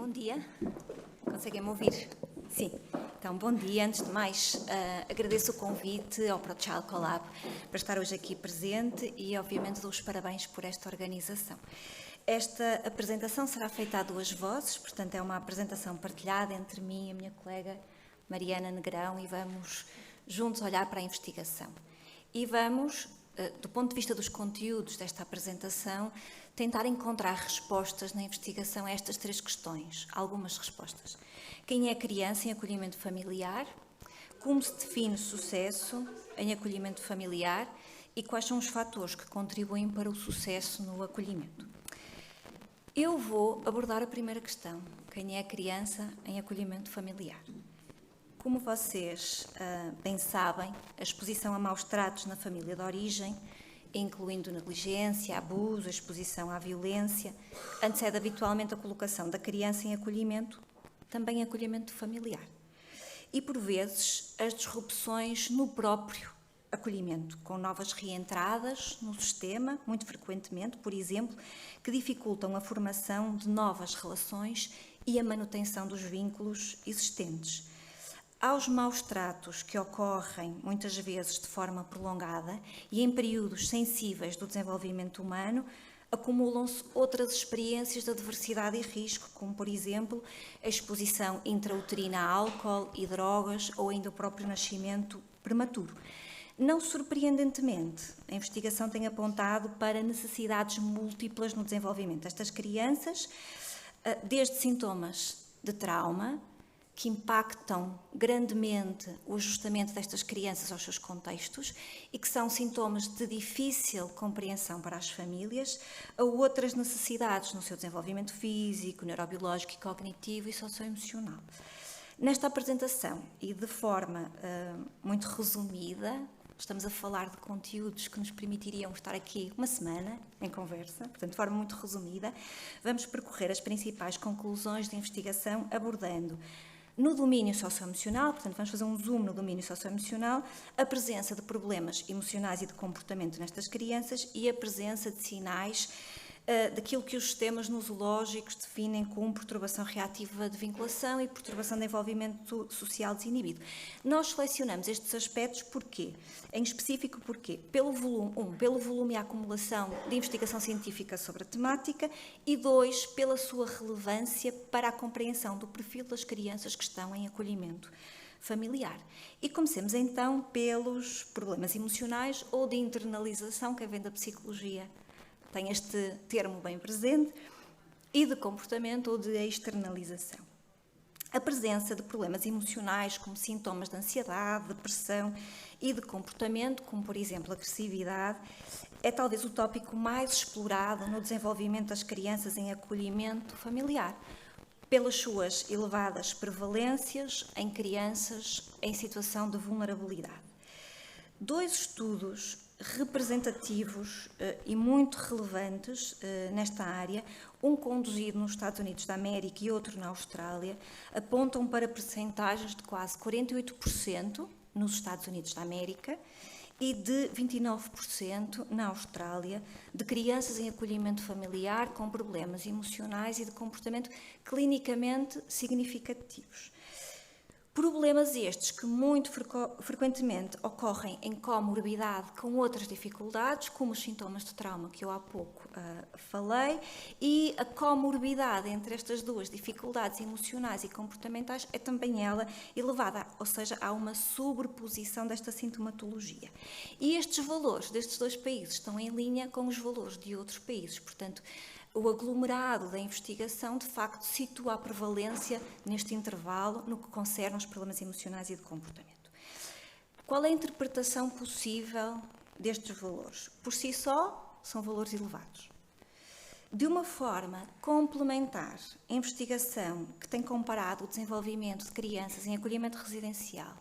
Bom dia. Conseguem-me ouvir? Sim. Então, bom dia. Antes de mais, agradeço o convite ao ProChild Collab para estar hoje aqui presente e, obviamente, dou os parabéns por esta organização. Esta apresentação será feita a duas vozes, portanto, é uma apresentação partilhada entre mim e a minha colega Mariana Negrão e vamos juntos olhar para a investigação. E vamos, do ponto de vista dos conteúdos desta apresentação, tentar encontrar respostas na investigação a estas três questões, algumas respostas. Quem é criança em acolhimento familiar? Como se define sucesso em acolhimento familiar? E quais são os fatores que contribuem para o sucesso no acolhimento? Eu vou abordar a primeira questão. Quem é criança em acolhimento familiar? Como vocês bem sabem, a exposição a maus tratos na família de origem, incluindo negligência, abuso, exposição à violência, antecede habitualmente a colocação da criança em acolhimento, também em acolhimento familiar. E, por vezes, as disrupções no próprio acolhimento, com novas reentradas no sistema, muito frequentemente, por exemplo, que dificultam a formação de novas relações e a manutenção dos vínculos existentes. Aos maus tratos que ocorrem muitas vezes de forma prolongada e em períodos sensíveis do desenvolvimento humano, acumulam-se outras experiências de adversidade e risco, como, por exemplo, a exposição intrauterina a álcool e drogas ou ainda o próprio nascimento prematuro. Não surpreendentemente, a investigação tem apontado para necessidades múltiplas no desenvolvimento destas crianças, desde sintomas de trauma, que impactam grandemente o ajustamento destas crianças aos seus contextos e que são sintomas de difícil compreensão para as famílias, a outras necessidades no seu desenvolvimento físico, neurobiológico e cognitivo e socioemocional. Nesta apresentação, e de forma muito resumida, estamos a falar de conteúdos que nos permitiriam estar aqui uma semana em conversa, portanto, de forma muito resumida, vamos percorrer as principais conclusões da investigação abordando no domínio socioemocional, portanto, vamos fazer um zoom no domínio socioemocional, a presença de problemas emocionais e de comportamento nestas crianças e a presença de sinais daquilo que os sistemas nosológicos definem como perturbação reativa de vinculação e perturbação de envolvimento social desinibido. Nós selecionamos estes aspectos porquê? Em específico porquê? Pelo volume e a acumulação de investigação científica sobre a temática e 2, pela sua relevância para a compreensão do perfil das crianças que estão em acolhimento familiar. E comecemos então pelos problemas emocionais ou de internalização, que vem da psicologia, tem este termo bem presente, e de comportamento ou de externalização. A presença de problemas emocionais como sintomas de ansiedade, depressão e de comportamento, como por exemplo agressividade, é talvez o tópico mais explorado no desenvolvimento das crianças em acolhimento familiar, pelas suas elevadas prevalências em crianças em situação de vulnerabilidade. 2 estudos representativos e muito relevantes nesta área, um conduzido nos Estados Unidos da América e outro na Austrália, apontam para percentagens de quase 48% nos Estados Unidos da América e de 29% na Austrália, de crianças em acolhimento familiar com problemas emocionais e de comportamento clinicamente significativos. Problemas estes que muito frequentemente ocorrem em comorbidade com outras dificuldades, como os sintomas de trauma que eu há pouco falei, e a comorbidade entre estas duas dificuldades emocionais e comportamentais é também ela elevada, ou seja, há uma sobreposição desta sintomatologia. E estes valores destes 2 países estão em linha com os valores de outros países, portanto, o aglomerado da investigação, de facto, situa a prevalência neste intervalo no que concerne aos problemas emocionais e de comportamento. Qual é a interpretação possível destes valores? Por si só, são valores elevados. De uma forma complementar, a investigação que tem comparado o desenvolvimento de crianças em acolhimento residencial,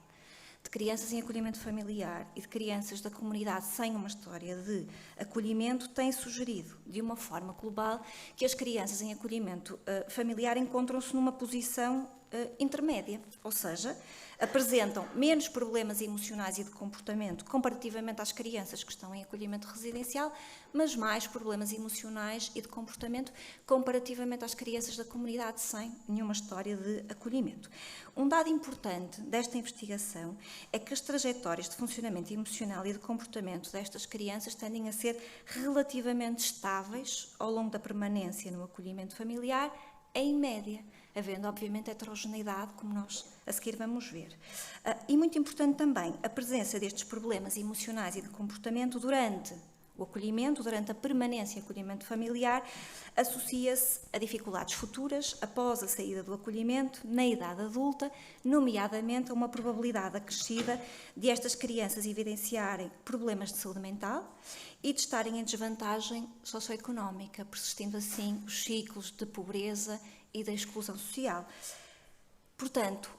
de crianças em acolhimento familiar e de crianças da comunidade sem uma história de acolhimento, tem sugerido, de uma forma global, que as crianças em acolhimento familiar encontram-se numa posição intermédia, ou seja, apresentam menos problemas emocionais e de comportamento comparativamente às crianças que estão em acolhimento residencial, mas mais problemas emocionais e de comportamento comparativamente às crianças da comunidade sem nenhuma história de acolhimento. Um dado importante desta investigação é que as trajetórias de funcionamento emocional e de comportamento destas crianças tendem a ser relativamente estáveis ao longo da permanência no acolhimento familiar, em média, havendo, obviamente, heterogeneidade, como nós a seguir vamos ver. E muito importante também, a presença destes problemas emocionais e de comportamento durante o acolhimento, durante a permanência em acolhimento familiar, associa-se a dificuldades futuras após a saída do acolhimento, na idade adulta, nomeadamente a uma probabilidade acrescida de estas crianças evidenciarem problemas de saúde mental e de estarem em desvantagem socioeconómica, persistindo assim os ciclos de pobreza e da exclusão social. Portanto,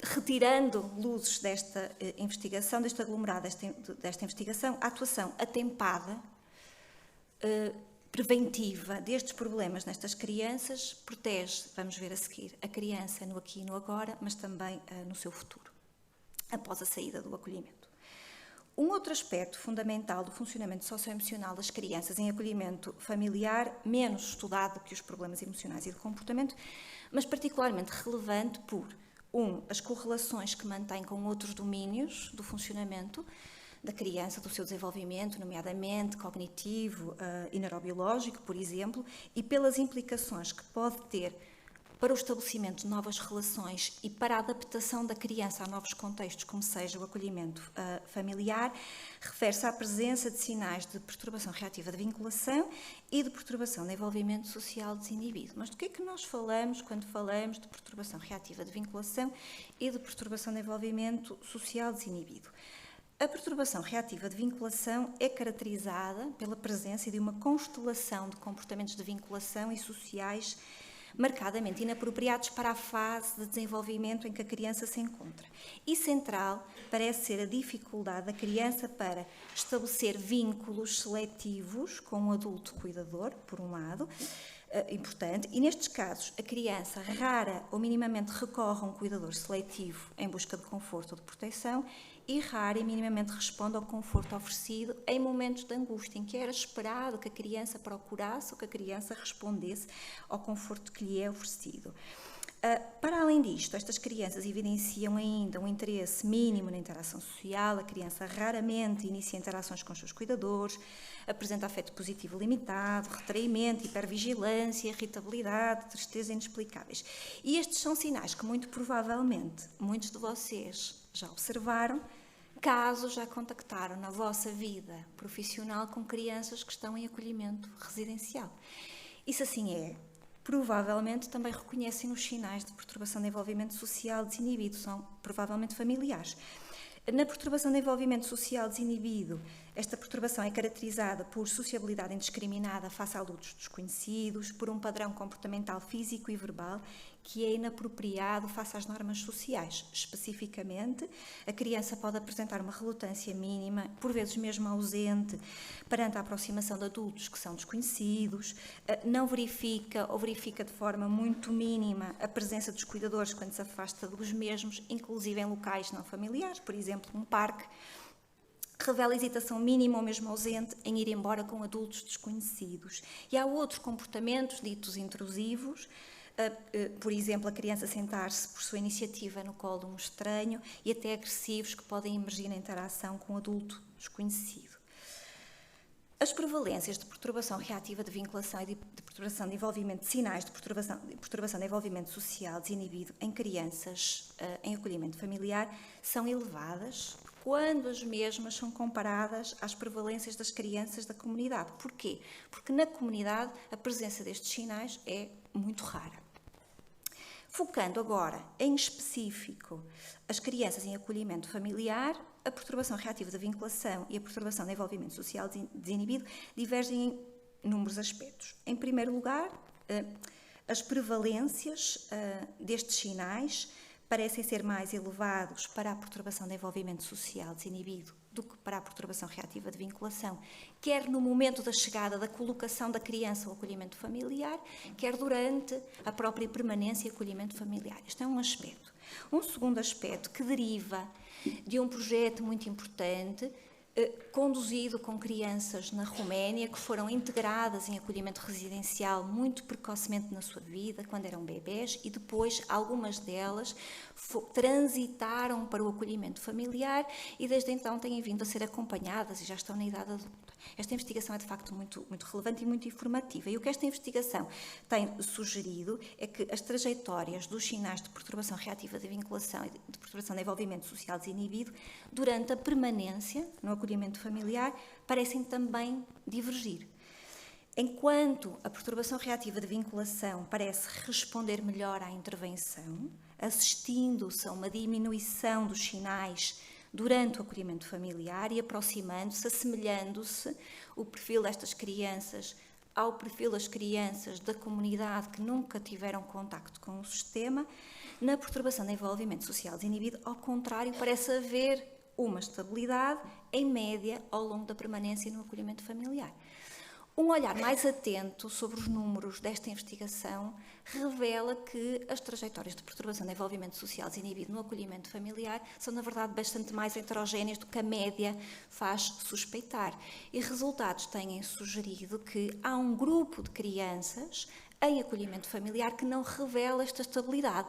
retirando luzes desta investigação, deste aglomerado desta investigação, a atuação atempada, preventiva destes problemas nestas crianças protege, vamos ver a seguir, a criança no aqui e no agora, mas também no seu futuro, após a saída do acolhimento. Um outro aspecto fundamental do funcionamento socioemocional das crianças em acolhimento familiar, menos estudado que os problemas emocionais e de comportamento, mas particularmente relevante por as correlações que mantém com outros domínios do funcionamento da criança, do seu desenvolvimento, nomeadamente cognitivo e neurobiológico, por exemplo, e pelas implicações que pode ter para o estabelecimento de novas relações e para a adaptação da criança a novos contextos, como seja o acolhimento familiar, refere-se à presença de sinais de perturbação reativa de vinculação e de perturbação de envolvimento social desindivido. Mas do que é que nós falamos quando falamos de perturbação reativa de vinculação e de perturbação de envolvimento social desinibido? A perturbação reativa de vinculação é caracterizada pela presença de uma constelação de comportamentos de vinculação e sociais marcadamente inapropriados para a fase de desenvolvimento em que a criança se encontra. E central parece ser a dificuldade da criança para estabelecer vínculos seletivos com um adulto cuidador, por um lado, importante, e nestes casos a criança rara ou minimamente recorre a um cuidador seletivo em busca de conforto ou de proteção e rara e minimamente responde ao conforto oferecido em momentos de angústia, em que era esperado que a criança procurasse ou que a criança respondesse ao conforto que lhe é oferecido. Para além disto, estas crianças evidenciam ainda um interesse mínimo na interação social, a criança raramente inicia interações com os seus cuidadores, apresenta afeto positivo limitado, retraimento, hipervigilância, irritabilidade, tristeza inexplicáveis. E estes são sinais que muito provavelmente muitos de vocês já observaram, caso já contactaram na vossa vida profissional com crianças que estão em acolhimento residencial. E se assim é, provavelmente também reconhecem os sinais de perturbação de envolvimento social desinibido, são provavelmente familiares. Na perturbação de envolvimento social desinibido, esta perturbação é caracterizada por sociabilidade indiscriminada face a adultos desconhecidos, por um padrão comportamental físico e verbal que é inapropriado face às normas sociais. Especificamente, a criança pode apresentar uma relutância mínima, por vezes mesmo ausente, perante a aproximação de adultos que são desconhecidos, não verifica ou verifica de forma muito mínima a presença dos cuidadores quando se afasta dos mesmos, inclusive em locais não familiares, por exemplo, um parque. Revela hesitação mínima ou mesmo ausente em ir embora com adultos desconhecidos. E há outros comportamentos ditos intrusivos, por exemplo, a criança sentar-se por sua iniciativa no colo de um estranho e até agressivos que podem emergir na interação com um adulto desconhecido. As prevalências de perturbação reativa de vinculação e de perturbação de envolvimento, sinais de perturbação de envolvimento social desinibido em crianças em acolhimento familiar são elevadas quando as mesmas são comparadas às prevalências das crianças da comunidade. Porquê? Porque na comunidade a presença destes sinais é muito rara. Focando agora, em específico, as crianças em acolhimento familiar, a perturbação reativa da vinculação e a perturbação de envolvimento social desinibido divergem em inúmeros aspectos. Em primeiro lugar, as prevalências destes sinais parecem ser mais elevados para a perturbação de envolvimento social desinibido do que para a perturbação reativa de vinculação, quer no momento da chegada, da colocação da criança ao acolhimento familiar, quer durante a própria permanência e acolhimento familiar. Este é um aspecto. Um segundo aspecto que deriva de um projeto muito importante, conduzido com crianças na Roménia, que foram integradas em acolhimento residencial muito precocemente na sua vida, quando eram bebés, e depois algumas delas transitaram para o acolhimento familiar e desde então têm vindo a ser acompanhadas e já estão na idade adulta. Esta investigação é de facto muito relevante e muito informativa. E o que esta investigação tem sugerido é que as trajetórias dos sinais de perturbação reativa de vinculação e de perturbação de envolvimento social desinibido durante a permanência no acolhimento familiar parecem também divergir. Enquanto a perturbação reativa de vinculação parece responder melhor à intervenção, assistindo-se a uma diminuição dos sinais durante o acolhimento familiar e aproximando-se, assemelhando-se o perfil destas crianças ao perfil das crianças da comunidade que nunca tiveram contacto com o sistema, na perturbação de envolvimento social desinibido, ao contrário, parece haver uma estabilidade, em média, ao longo da permanência no acolhimento familiar. Um olhar mais atento sobre os números desta investigação revela que as trajetórias de perturbação de envolvimento social desinibido no acolhimento familiar são, na verdade, bastante mais heterogéneas do que a média faz suspeitar. E resultados têm sugerido que há um grupo de crianças em acolhimento familiar que não revela esta estabilidade.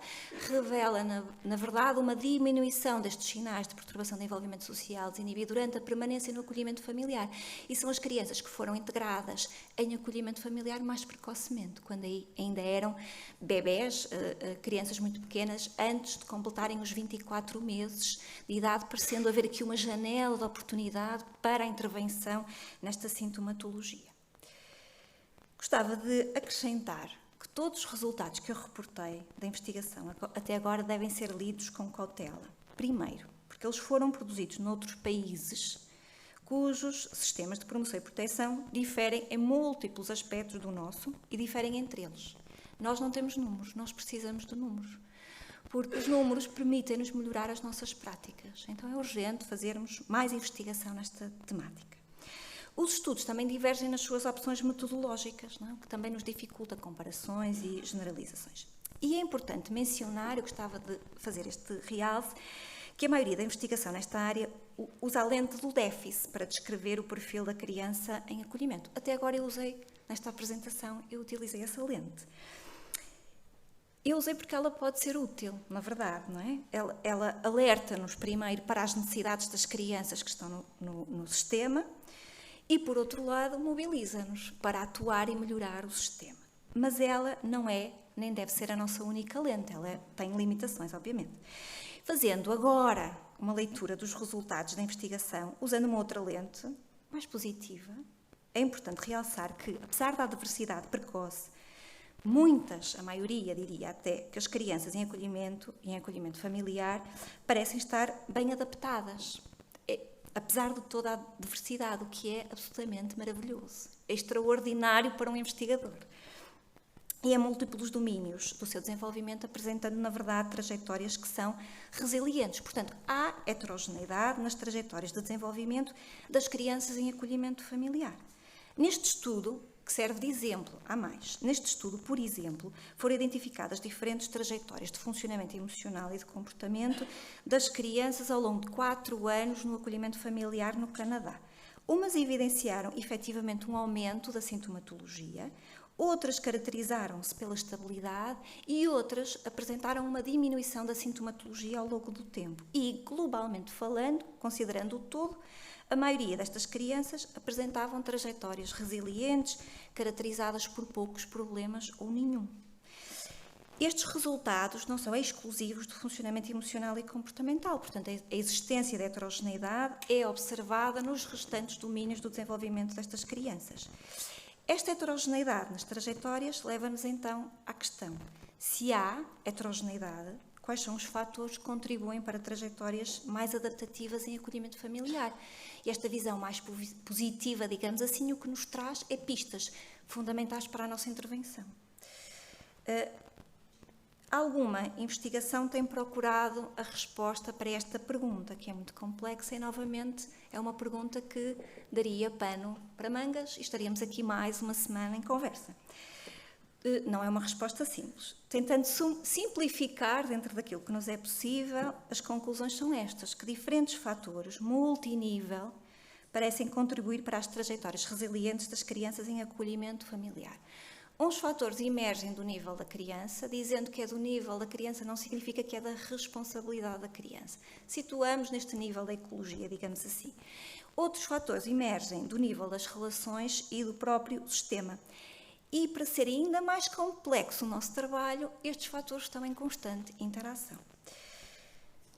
Revela, na verdade, uma diminuição destes sinais de perturbação de envolvimento social desinibido durante a permanência no acolhimento familiar. E são as crianças que foram integradas em acolhimento familiar mais precocemente, quando ainda eram bebés, crianças muito pequenas, antes de completarem os 24 meses de idade, parecendo haver aqui uma janela de oportunidade para a intervenção nesta sintomatologia. Gostava de acrescentar que todos os resultados que eu reportei da investigação até agora devem ser lidos com cautela. Primeiro, porque eles foram produzidos noutros países cujos sistemas de promoção e proteção diferem em múltiplos aspectos do nosso e diferem entre eles. Nós não temos números, nós precisamos de números, porque os números permitem-nos melhorar as nossas práticas. Então é urgente fazermos mais investigação nesta temática. Os estudos também divergem nas suas opções metodológicas, não é? O que também nos dificulta comparações e generalizações. E é importante mencionar, eu gostava de fazer este realce, que a maioria da investigação nesta área usa a lente do déficit para descrever o perfil da criança em acolhimento. Até agora nesta apresentação, eu utilizei essa lente. Eu usei porque ela pode ser útil, na verdade, não é? Ela alerta-nos primeiro para as necessidades das crianças que estão no sistema, e, por outro lado, mobiliza-nos para atuar e melhorar o sistema. Mas ela não é, nem deve ser a nossa única lente, ela tem limitações, obviamente. Fazendo agora uma leitura dos resultados da investigação, usando uma outra lente, mais positiva, é importante realçar que, apesar da diversidade precoce, a maioria diria até, que as crianças em acolhimento familiar parecem estar bem adaptadas. Apesar de toda a diversidade, o que é absolutamente maravilhoso, é extraordinário para um investigador. E em múltiplos domínios do seu desenvolvimento, apresentando, na verdade, trajetórias que são resilientes. Portanto, há heterogeneidade nas trajetórias de desenvolvimento das crianças em acolhimento familiar. Neste estudo, que serve de exemplo, há mais. Neste estudo, por exemplo, foram identificadas diferentes trajetórias de funcionamento emocional e de comportamento das crianças ao longo de 4 anos no acolhimento familiar no Canadá. Umas evidenciaram efetivamente um aumento da sintomatologia, outras caracterizaram-se pela estabilidade e outras apresentaram uma diminuição da sintomatologia ao longo do tempo. E, globalmente falando, considerando o todo, a maioria destas crianças apresentavam trajetórias resilientes, caracterizadas por poucos problemas ou nenhum. Estes resultados não são exclusivos do funcionamento emocional e comportamental, portanto, a existência de heterogeneidade é observada nos restantes domínios do desenvolvimento destas crianças. Esta heterogeneidade nas trajetórias leva-nos então à questão: se há heterogeneidade, quais são os fatores que contribuem para trajetórias mais adaptativas em acolhimento familiar? E esta visão mais positiva, digamos assim, o que nos traz é pistas fundamentais para a nossa intervenção. Alguma investigação tem procurado a resposta para esta pergunta, que é muito complexa e, novamente, é uma pergunta que daria pano para mangas e estaríamos aqui mais uma semana em conversa. Não é uma resposta simples. Tentando simplificar dentro daquilo que nos é possível, as conclusões são estas, que diferentes fatores, multinível, parecem contribuir para as trajetórias resilientes das crianças em acolhimento familiar. Uns fatores emergem do nível da criança, dizendo que é do nível da criança não significa que é da responsabilidade da criança. Situamos neste nível da ecologia, digamos assim. Outros fatores emergem do nível das relações e do próprio sistema. E, para ser ainda mais complexo o nosso trabalho, estes fatores estão em constante interação.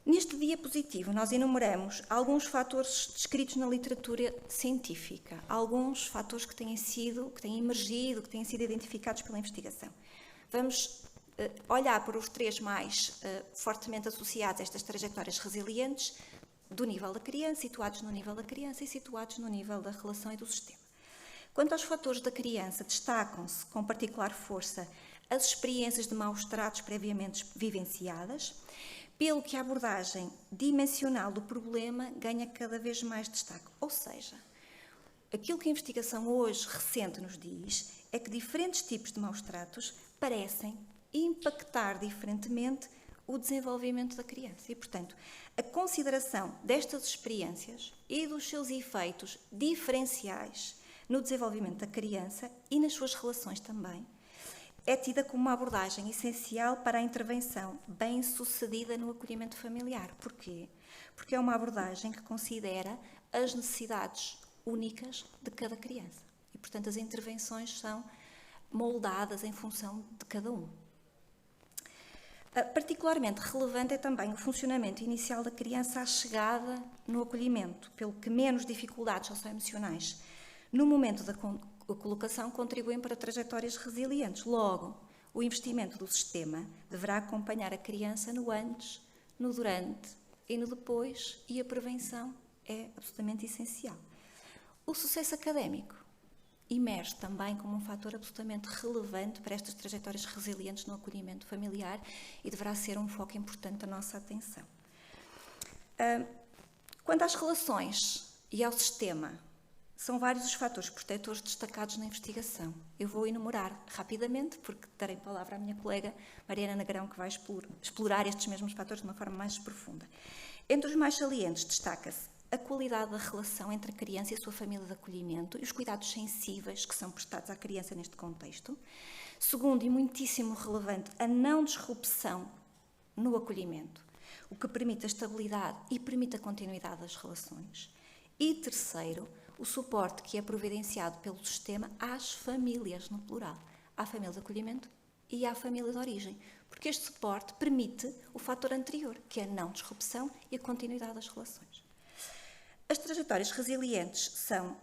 Neste diapositivo, nós enumeramos alguns fatores descritos na literatura científica, alguns fatores que têm emergido, que têm sido identificados pela investigação. Vamos olhar para os três mais fortemente associados a estas trajetórias resilientes do nível da criança, situados no nível da criança e situados no nível da relação e do sistema. Quanto aos fatores da criança, destacam-se com particular força as experiências de maus tratos previamente vivenciadas, pelo que a abordagem dimensional do problema ganha cada vez mais destaque. Ou seja, aquilo que a investigação hoje recente nos diz é que diferentes tipos de maus tratos parecem impactar diferentemente o desenvolvimento da criança. E, portanto, a consideração destas experiências e dos seus efeitos diferenciais no desenvolvimento da criança e nas suas relações também, é tida como uma abordagem essencial para a intervenção bem-sucedida no acolhimento familiar. Porquê? Porque é uma abordagem que considera as necessidades únicas de cada criança. E, portanto, as intervenções são moldadas em função de cada um. Particularmente relevante é também o funcionamento inicial da criança à chegada no acolhimento, pelo que menos dificuldades socioemocionais no momento da colocação contribuem para trajetórias resilientes. Logo, o investimento do sistema deverá acompanhar a criança no antes, no durante e no depois, e a prevenção é absolutamente essencial. O sucesso académico emerge também como um fator absolutamente relevante para estas trajetórias resilientes no acolhimento familiar e deverá ser um foco importante da nossa atenção. Quanto às relações e ao sistema, são vários os fatores protetores destacados na investigação. Eu vou enumerar rapidamente, porque darei palavra à minha colega Mariana Negrão, que vai explorar estes mesmos fatores de uma forma mais profunda. Entre os mais salientes destaca-se a qualidade da relação entre a criança e a sua família de acolhimento e os cuidados sensíveis que são prestados à criança neste contexto. Segundo, e muitíssimo relevante, a não disrupção no acolhimento, o que permite a estabilidade e permite a continuidade das relações. E terceiro, o suporte que é providenciado pelo sistema às famílias, no plural, à família de acolhimento e à família de origem, porque este suporte permite o fator anterior, que é a não disrupção e a continuidade das relações. As trajetórias resilientes são,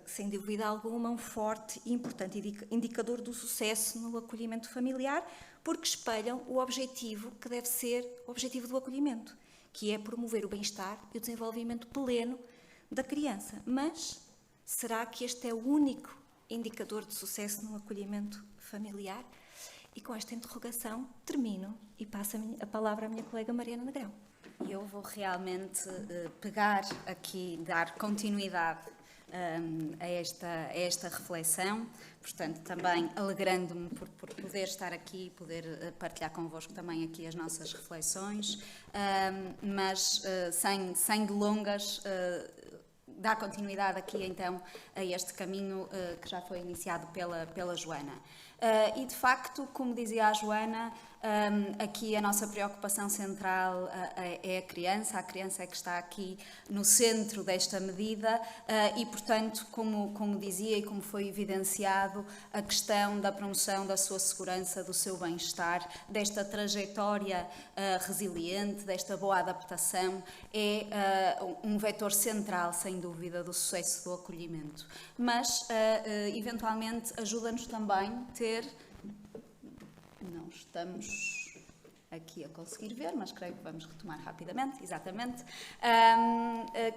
sem dúvida alguma, um forte e importante indicador do sucesso no acolhimento familiar, porque espelham o objetivo que deve ser o objetivo do acolhimento, que é promover o bem-estar e o desenvolvimento pleno da criança. Mas será que este é o único indicador de sucesso no acolhimento familiar? E com esta interrogação termino e passo a palavra à minha colega Mariana Negrão. Eu vou realmente pegar aqui, dar continuidade a esta reflexão, portanto também alegrando-me por poder estar aqui e poder partilhar convosco também aqui as nossas reflexões, mas sem delongas, dar continuidade aqui então a este caminho que já foi iniciado pela Joana. E de facto, como dizia a Joana, aqui a nossa preocupação central é a criança é que está aqui no centro desta medida e, portanto, como dizia e como foi evidenciado, a questão da promoção da sua segurança, do seu bem-estar, desta trajetória resiliente, desta boa adaptação, é um vetor central, sem dúvida, do sucesso do acolhimento. Mas, eventualmente, ajuda-nos também a ter... Não estamos... aqui a conseguir ver, mas creio que vamos retomar rapidamente, exatamente,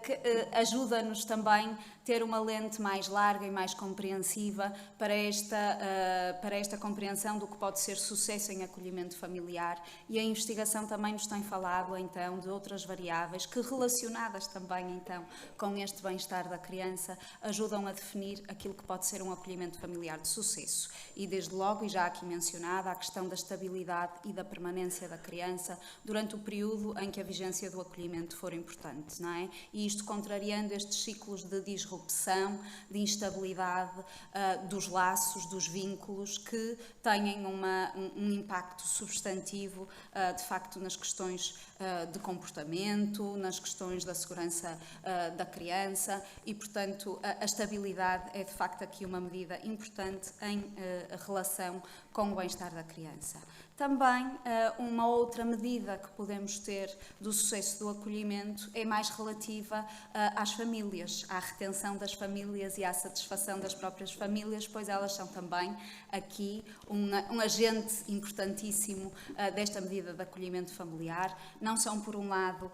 que ajuda-nos também ter uma lente mais larga e mais compreensiva para esta compreensão do que pode ser sucesso em acolhimento familiar, e a investigação também nos tem falado então de outras variáveis que, relacionadas também então com este bem-estar da criança, ajudam a definir aquilo que pode ser um acolhimento familiar de sucesso. E desde logo, e já aqui mencionada, a questão da estabilidade e da permanência da criança durante o período em que a vigência do acolhimento for importante, não é? E isto contrariando estes ciclos de disrupção, de instabilidade dos laços, dos vínculos, que têm um impacto substantivo, de facto, nas questões de comportamento, nas questões da segurança da criança, e, portanto, a estabilidade é, de facto, aqui uma medida importante em relação com o bem-estar da criança. Também, uma outra medida que podemos ter do sucesso do acolhimento é mais relativa às famílias, à retenção das famílias e à satisfação das próprias famílias, pois elas são também aqui um agente importantíssimo desta medida de acolhimento familiar. Não são, por um lado,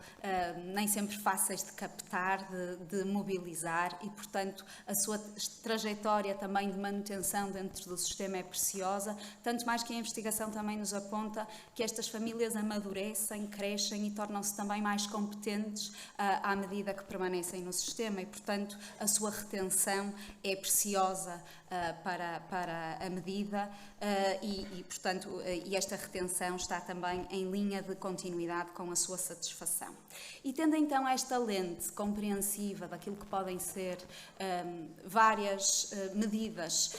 nem sempre fáceis de captar, de mobilizar, e, portanto, a sua trajetória também de manutenção dentro do sistema é preciosa, tanto mais que a investigação também nos aponta que estas famílias amadurecem, crescem e tornam-se também mais competentes à medida que permanecem no sistema, e, portanto, a sua retenção é preciosa para a medida portanto, esta retenção está também em linha de continuidade com a sua satisfação. E tendo então esta lente compreensiva daquilo que podem ser várias medidas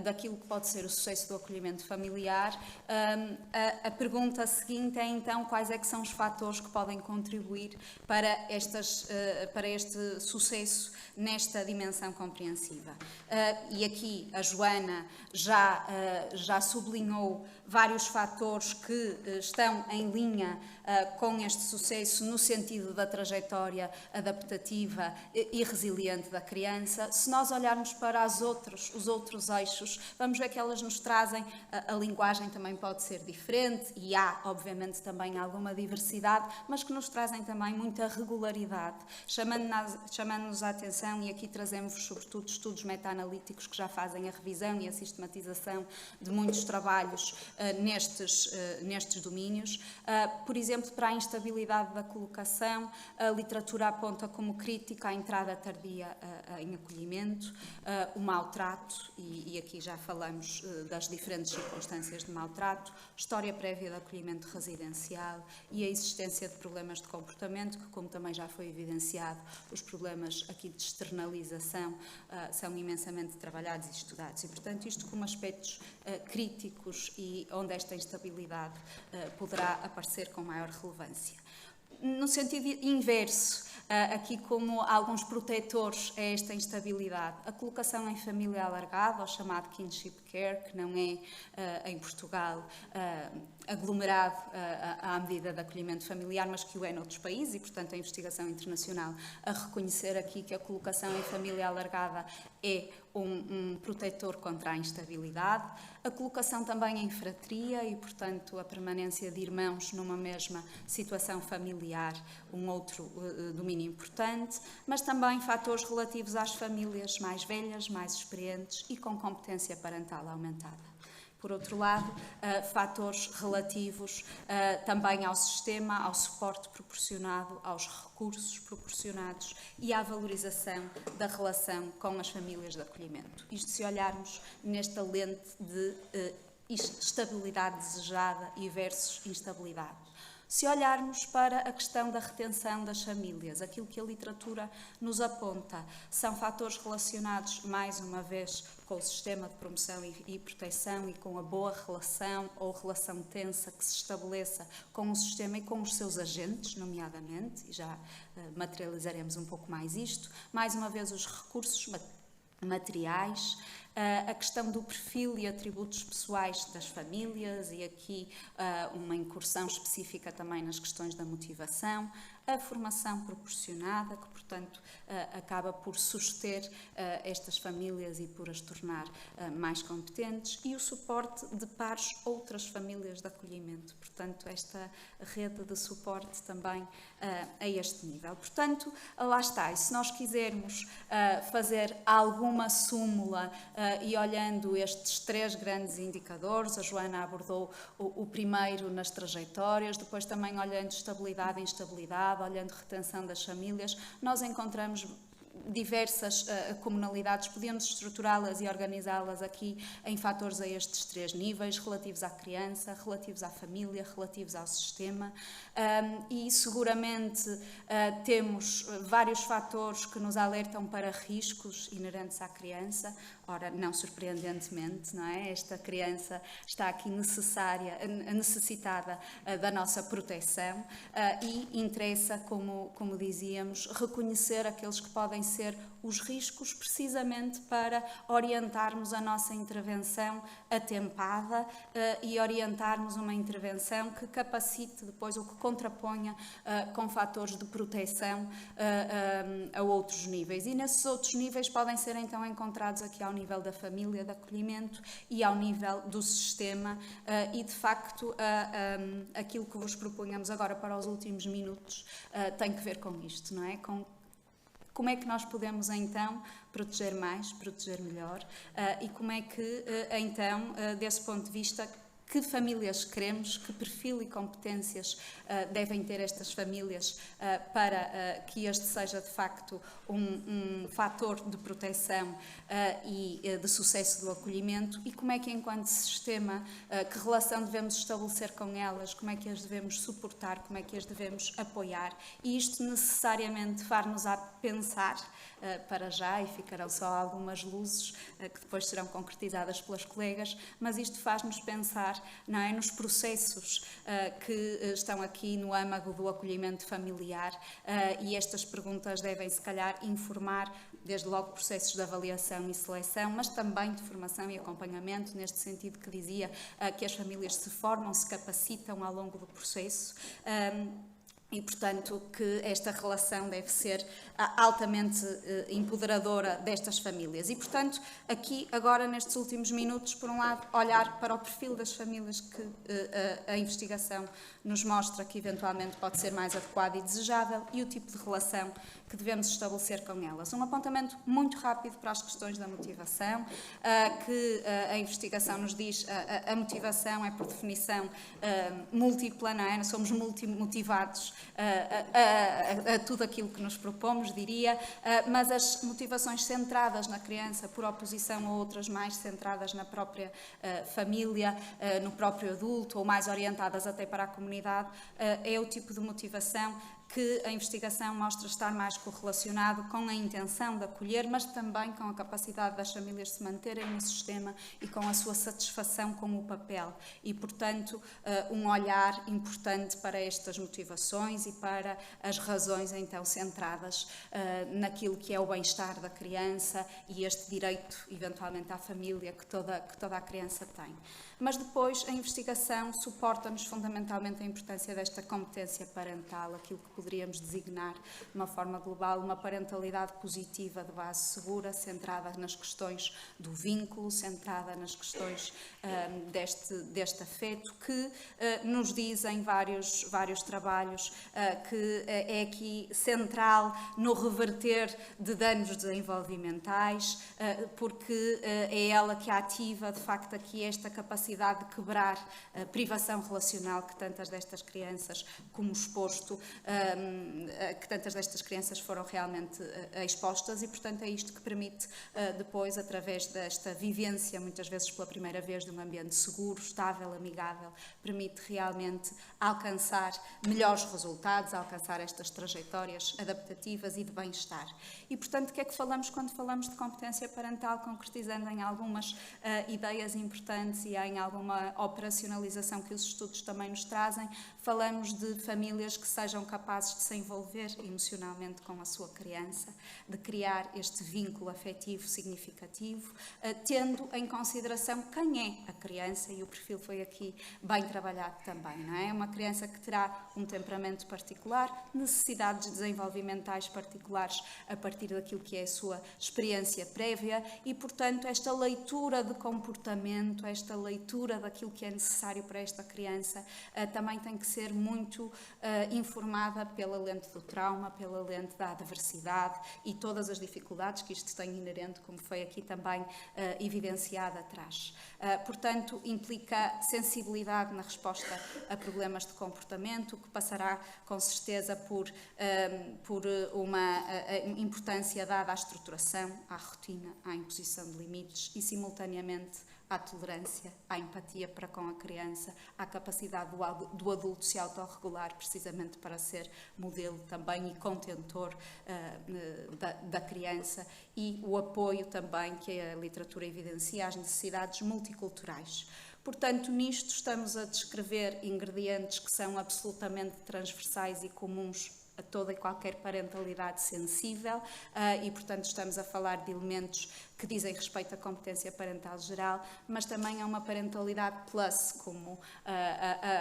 daquilo que pode ser o sucesso do acolhimento familiar, a pergunta seguinte é então quais é que são os fatores que podem contribuir para este sucesso nesta dimensão compreensiva. E aqui a Joana já sublinhou vários fatores que estão em linha com este sucesso no sentido da trajetória adaptativa e resiliente da criança. Se nós olharmos para os outros eixos, vamos ver que elas nos trazem, a linguagem também pode ser diferente e há, obviamente, também alguma diversidade, mas que nos trazem também muita regularidade, chamando-nos a atenção, e aqui trazemos sobretudo estudos meta-analíticos que já fazem a revisão e a sistematização de muitos trabalhos nestes domínios. Por exemplo, para a instabilidade da colocação, a literatura aponta como crítica a entrada tardia em acolhimento, o maltrato, e aqui já falamos das diferentes circunstâncias de maltrato, história prévia de acolhimento residencial e a existência de problemas de comportamento, que, como também já foi evidenciado, os problemas aqui de externalização são imensamente trabalhados e estudados. E, portanto, isto como aspectos críticos e onde esta instabilidade poderá aparecer com maior relevância. No sentido inverso, aqui como alguns protetores a esta instabilidade, a colocação em família alargada, ou chamado kinship care, que não é em Portugal aglomerado à medida de acolhimento familiar, mas que o é noutros países, e, portanto, a investigação internacional a reconhecer aqui que a colocação em família alargada é um protetor contra a instabilidade. A colocação também em fratria e, portanto, a permanência de irmãos numa mesma situação familiar, um outro domínio importante, mas também fatores relativos às famílias mais velhas, mais experientes e com competência parental aumentada. Por outro lado, fatores relativos também ao sistema, ao suporte proporcionado, aos recursos proporcionados e à valorização da relação com as famílias de acolhimento. Isto se olharmos nesta lente de estabilidade desejada e versus instabilidade. Se olharmos para a questão da retenção das famílias, aquilo que a literatura nos aponta são fatores relacionados, mais uma vez, com o sistema de promoção e proteção e com a boa relação ou relação tensa que se estabeleça com o sistema e com os seus agentes, nomeadamente, e já materializaremos um pouco mais isto. Mais uma vez, os recursos materiais, a questão do perfil e atributos pessoais das famílias, e aqui uma incursão específica também nas questões da motivação, a formação proporcionada, que, portanto, acaba por suster estas famílias e por as tornar mais competentes, e o suporte de pares outras famílias de acolhimento. Portanto, esta rede de suporte também a este nível. Portanto, lá está. E se nós quisermos fazer alguma súmula e olhando estes 3 grandes indicadores, a Joana abordou o primeiro nas trajetórias, depois também olhando estabilidade e instabilidade, olhando retenção das famílias, nós encontramos diversas comunalidades, podemos estruturá-las e organizá-las aqui em fatores a estes 3 níveis, relativos à criança, relativos à família, relativos ao sistema, e seguramente temos vários fatores que nos alertam para riscos inerentes à criança. Ora, não surpreendentemente, não é? Esta criança está aqui necessitada da nossa proteção e interessa, como dizíamos, reconhecer aqueles que podem ser os riscos, precisamente para orientarmos a nossa intervenção atempada e orientarmos uma intervenção que capacite depois ou que contraponha com fatores de proteção a outros níveis. E nesses outros níveis podem ser então encontrados aqui ao nível da família, de acolhimento e ao nível do sistema e, de facto, aquilo que vos propunhamos agora para os últimos minutos tem que ver com isto, não é? Como é que nós podemos, então, proteger mais, proteger melhor e como é que, então, desse ponto de vista, que famílias queremos, que perfil e competências devem ter estas famílias para que este seja, de facto, um fator de proteção e de sucesso do acolhimento, e como é que, enquanto sistema, que relação devemos estabelecer com elas, como é que as devemos suportar, como é que as devemos apoiar. E isto necessariamente faz-nos a pensar, para já, e ficarão só algumas luzes que depois serão concretizadas pelas colegas, mas isto faz-nos pensar, não é, nos processos que estão aqui no âmago do acolhimento familiar, e estas perguntas devem, se calhar, informar desde logo processos de avaliação e seleção, mas também de formação e acompanhamento, neste sentido que dizia que as famílias se formam, se capacitam ao longo do processo. E, portanto, que esta relação deve ser altamente empoderadora destas famílias. E, portanto, aqui, agora, nestes últimos minutos, por um lado, olhar para o perfil das famílias que a investigação nos mostra que, eventualmente, pode ser mais adequado e desejável, e o tipo de relação que devemos estabelecer com elas. Um apontamento muito rápido para as questões da motivação, que a investigação nos diz, a motivação é, por definição, múltipla, não é? Nós somos multimotivados a tudo aquilo que nos propomos, diria, mas as motivações centradas na criança, por oposição a outras mais centradas na própria família, no próprio adulto, ou mais orientadas até para a comunidade, é o tipo de motivação que a investigação mostra estar mais correlacionado com a intenção de acolher, mas também com a capacidade das famílias de se manterem no sistema e com a sua satisfação com o papel. E, portanto, um olhar importante para estas motivações e para as razões, então, centradas naquilo que é o bem-estar da criança e este direito, eventualmente, à família que toda a criança tem. Mas depois a investigação suporta-nos fundamentalmente a importância desta competência parental, aquilo que poderíamos designar de uma forma global uma parentalidade positiva de base segura, centrada nas questões do vínculo, centrada nas questões deste afeto, que nos dizem vários trabalhos que é aqui central no reverter de danos desenvolvimentais, porque é ela que ativa, de facto, aqui esta capacidade de quebrar a privação relacional que tantas destas crianças, como exposto, que tantas destas crianças foram realmente expostas, e, portanto, é isto que permite depois, através desta vivência, muitas vezes pela primeira vez, de um ambiente seguro, estável, amigável, permite realmente alcançar melhores resultados, alcançar estas trajetórias adaptativas e de bem-estar. E, portanto, o que é que falamos quando falamos de competência parental, concretizando em algumas ideias importantes e em também alguma operacionalização que os estudos também nos trazem, falamos de famílias que sejam capazes de se envolver emocionalmente com a sua criança, de criar este vínculo afetivo significativo, tendo em consideração quem é a criança, e o perfil foi aqui bem trabalhado também, não é? Uma criança que terá um temperamento particular, necessidades desenvolvimentais particulares a partir daquilo que é a sua experiência prévia e, portanto, esta leitura de comportamento, esta leitura daquilo que é necessário para esta criança também tem que ser muito informada pela lente do trauma, pela lente da adversidade e todas as dificuldades que isto tem inerente, como foi aqui também evidenciado atrás. Portanto, implica sensibilidade na resposta a problemas de comportamento, que passará com certeza por uma importância dada à estruturação, à rotina, à imposição de limites e, simultaneamente, à tolerância, à empatia para com a criança, à capacidade do adulto se autorregular, precisamente para ser modelo também e contentor da criança, e o apoio também que a literatura evidencia às necessidades multiculturais. Portanto, nisto estamos a descrever ingredientes que são absolutamente transversais e comuns a toda e qualquer parentalidade sensível e, portanto, estamos a falar de elementos que dizem respeito à competência parental geral, mas também a uma parentalidade plus, como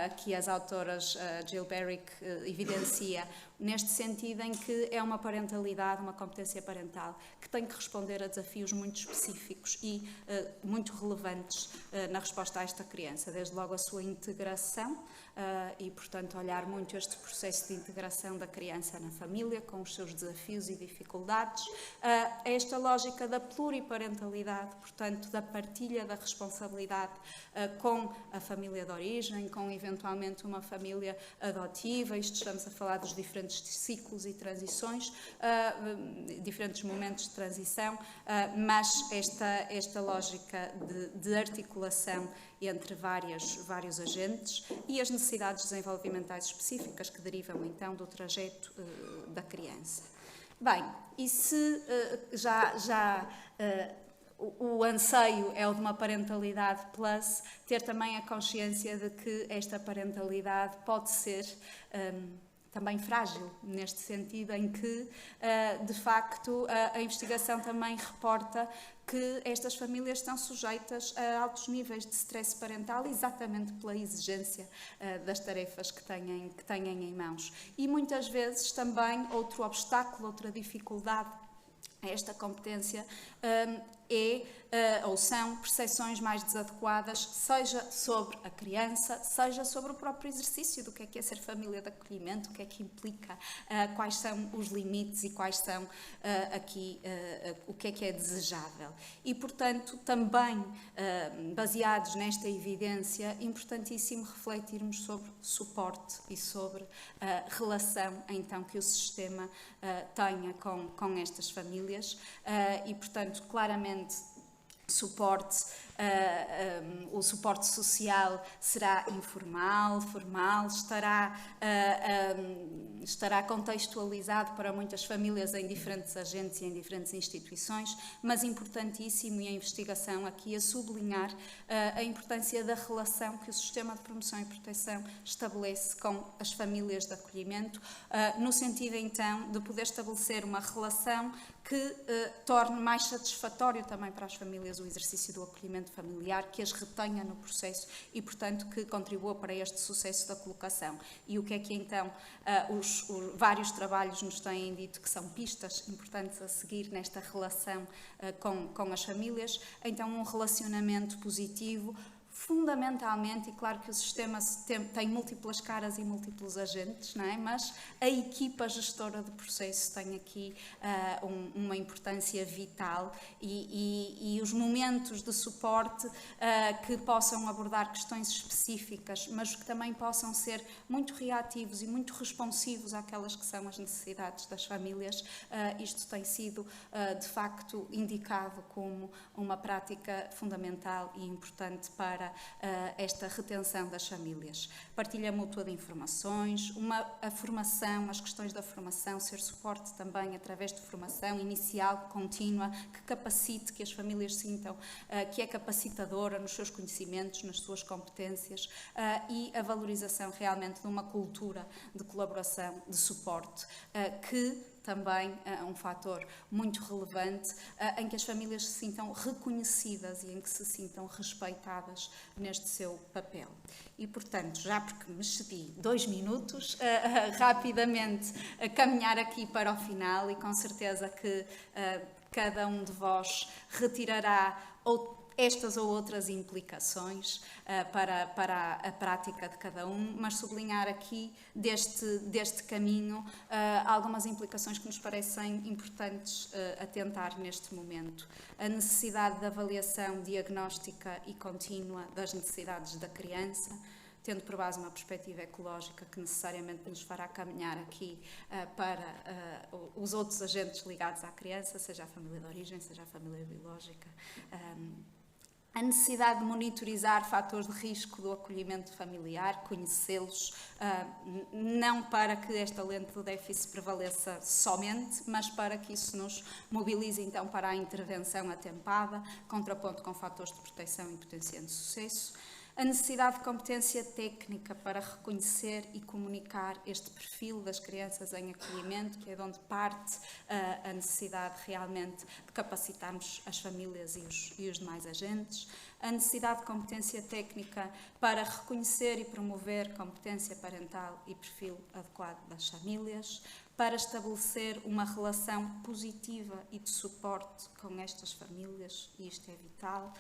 aqui as autoras Jill Barrick evidencia, neste sentido em que é uma parentalidade, uma competência parental, que tem que responder a desafios muito específicos e muito relevantes na resposta a esta criança, desde logo a sua integração e, portanto, olhar muito este processo de integração da criança na família, com os seus desafios e dificuldades, esta lógica da pluriparentalidade, portanto, da partilha da responsabilidade com a família de origem, com eventualmente uma família adotiva, isto estamos a falar dos diferentes ciclos e transições, diferentes momentos de transição, mas esta lógica de articulação entre vários agentes e as necessidades desenvolvimentais específicas que derivam então do trajeto da criança. Bem, e se o anseio é o de uma parentalidade plus, ter também a consciência de que esta parentalidade pode ser também frágil, neste sentido em que, de facto, a investigação também reporta que estas famílias estão sujeitas a altos níveis de stress parental exatamente pela exigência das tarefas que têm em mãos. E muitas vezes também outro obstáculo, outra dificuldade a esta competência ou são percepções mais desadequadas, seja sobre a criança, seja sobre o próprio exercício do que é ser família de acolhimento, o que é que implica, quais são os limites e quais são o que é desejável. E, portanto, também baseados nesta evidência, importantíssimo refletirmos sobre suporte e sobre a relação, então, que o sistema tenha com estas famílias e, portanto, claramente suporte, o suporte social será informal, formal, estará contextualizado para muitas famílias em diferentes agentes e em diferentes instituições, mas importantíssimo, e a investigação aqui a sublinhar a importância da relação que o sistema de promoção e proteção estabelece com as famílias de acolhimento, no sentido então de poder estabelecer uma relação que torne mais satisfatório também para as famílias o exercício do acolhimento familiar, que as retenha no processo e, portanto, que contribua para este sucesso da colocação. E o que é que então os vários trabalhos nos têm dito que são pistas importantes a seguir nesta relação com as famílias? Então, um relacionamento positivo, fundamentalmente, e claro que o sistema tem múltiplas caras e múltiplos agentes, não é? Mas a equipa gestora de processo tem aqui uma importância vital e os momentos de suporte que possam abordar questões específicas, mas que também possam ser muito reativos e muito responsivos àquelas que são as necessidades das famílias, isto tem sido, de facto, indicado como uma prática fundamental e importante para para esta retenção das famílias. Partilha mútua de informações, a formação, as questões da formação, ser suporte também através de formação inicial, contínua, que capacite, que as famílias sintam que é capacitadora nos seus conhecimentos, nas suas competências, e a valorização realmente de uma cultura de colaboração, de suporte, que também é um fator muito relevante, em que as famílias se sintam reconhecidas e em que se sintam respeitadas neste seu papel. E, portanto, já porque me excedi 2 minutos, rapidamente caminhar aqui para o final, e com certeza que cada um de vós retirará estas ou outras implicações para a prática de cada um, mas sublinhar aqui deste caminho algumas implicações que nos parecem importantes atentar neste momento. A necessidade de avaliação diagnóstica e contínua das necessidades da criança, tendo por base uma perspectiva ecológica que necessariamente nos fará caminhar aqui para os outros agentes ligados à criança, seja a família de origem, seja a família biológica. A necessidade de monitorizar fatores de risco do acolhimento familiar, conhecê-los, não para que esta lente do déficit prevaleça somente, mas para que isso nos mobilize então para a intervenção atempada, contraponto com fatores de proteção e potenciando sucesso. A necessidade de competência técnica para reconhecer e comunicar este perfil das crianças em acolhimento, que é de onde parte a necessidade realmente de capacitarmos as famílias e os demais agentes. A necessidade de competência técnica para reconhecer e promover competência parental e perfil adequado das famílias, para estabelecer uma relação positiva e de suporte com estas famílias, e isto é vital,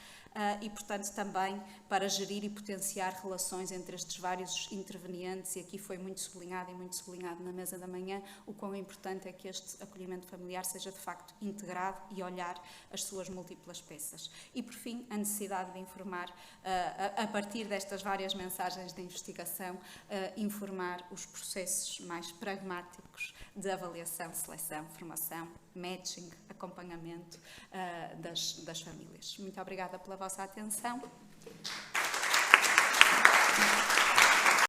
e, portanto, também para gerir e potenciar relações entre estes vários intervenientes, e aqui foi muito sublinhado na mesa da manhã o quão importante é que este acolhimento familiar seja, de facto, integrado e olhar as suas múltiplas peças. E, por fim, a necessidade de informar, a partir destas várias mensagens de investigação, informar os processos mais pragmáticos de avaliação, seleção, formação, matching, acompanhamento das famílias. Muito obrigada pela vossa atenção.